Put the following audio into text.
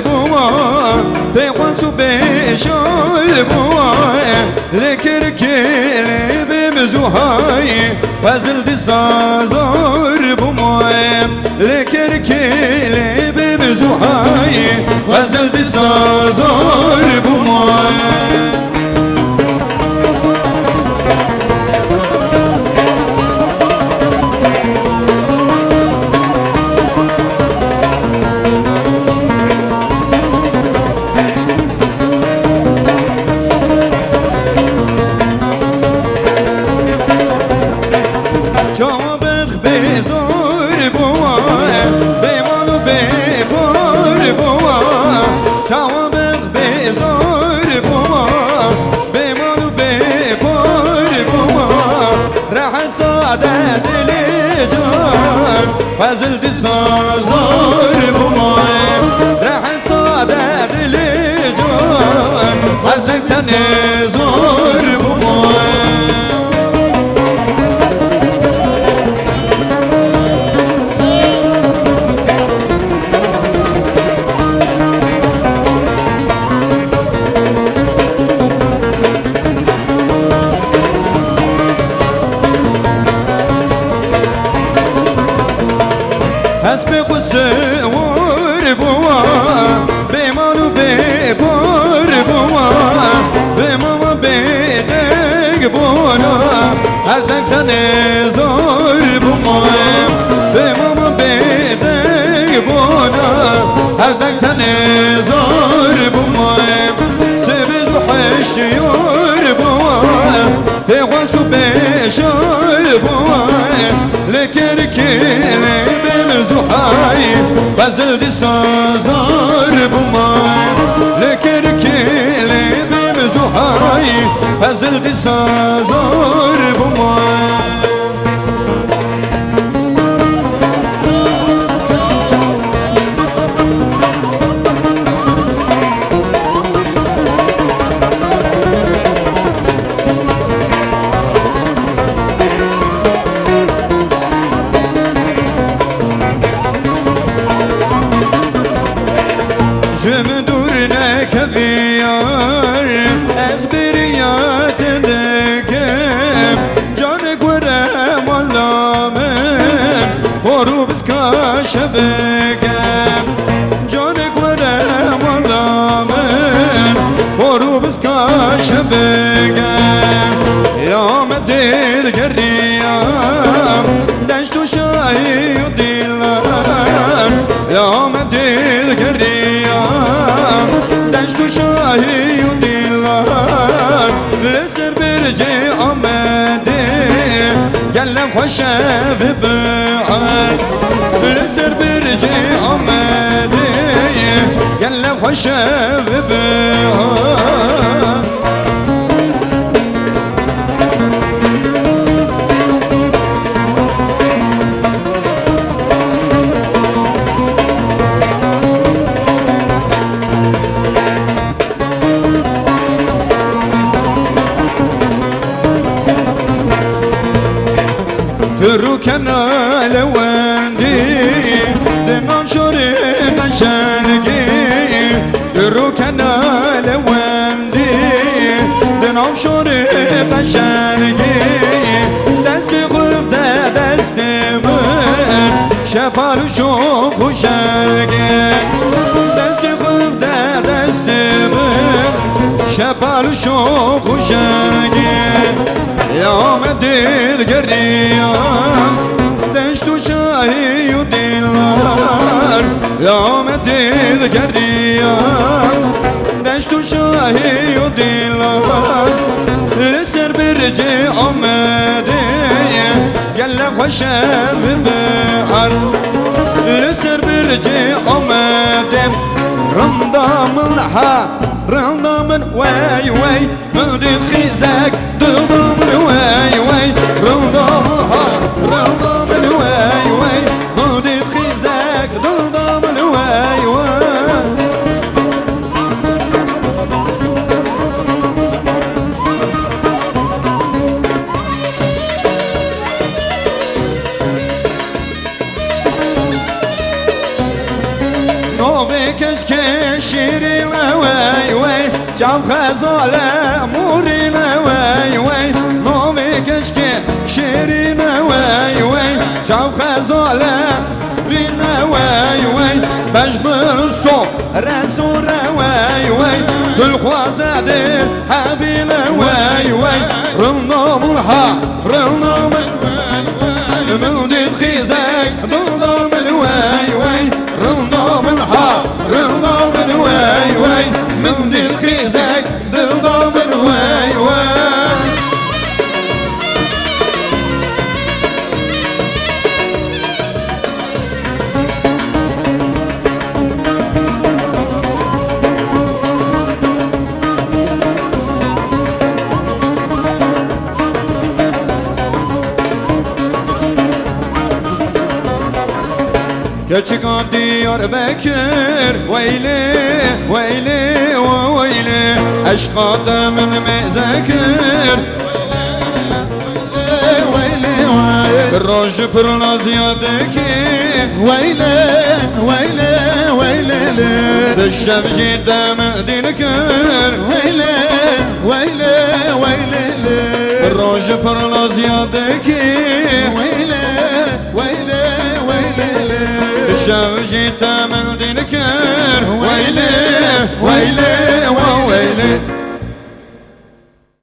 بوا بيقوسو بيشول بوا لكركيل بمزوهاي فازل دي سازار بوا لكركيل بمزوهاي فازل دي سازار بوا فازل دي سازار بماي راح صادد لجان فازل تنزور بماي حسب خسور بوا بمانو ببار بوا بماما بدق بونا حزدك تنزور بوا بماما بدق بونا حزدك تنزور بوا سبز وحشيور بوا بغوصو بشار بوا لكركيل زحاي فازل دي سازار بماي لكركيل بمزحاي فازل دي سازار بماي كفيار أزبريات دكم جانك ورم الله من قروبس كاشبكم جانك ورم الله من قروبس كاشبكم يا مدير قريام دشتو شاي وديلان يا مدير قريام دشتو شاهي وديلان لسر برجي أمدي قلم خشاف بعاد لسر برجي أمدي قلم خشاف بعاد تركنا لوندي دمان شريط شنقي تركنا لوندي دمان شريط شنقي دستي خب دستي من شفال شوق شنقي دستي خب دستي من شفال شوق شنقي يا مدير قريام دشتو شاهي وديلار يا مدير قريام دشتو شاهي وديلار لسر برجي أمدي قلب خشب بحر لسر برجي أمدي رمضان الحا رمضان واي واي مدير خيزك ضمن واي واي رمضان واي واي مدير خيزك ضمن واي واي نوفي كشكي شيرينا واي واي جام خزالة مورينا واي واي نومي كشكي شيرينا واي واي جام خزالة رينا واي واي بجبر الصوت رسول واي واي دل خوازاد حبينا واي واي رنا ملحا رنا من دي خيزك ضم الواي واي رنا ملحا رنا من واي واي من دي خيزك ضم الواي واي كشكان ديار بكر ويلي ويلي ويلي أشقاط من مذكر ويلي ويلي الرج فرنا زيادك ويلي ويلي ويلي بالشف جيدا مدينكر ويلي ويلي ويلي الرج فرنا زيادك ويلي ويلي ويلي بالشف جيدا مدينكر ويلي ويلي ويلي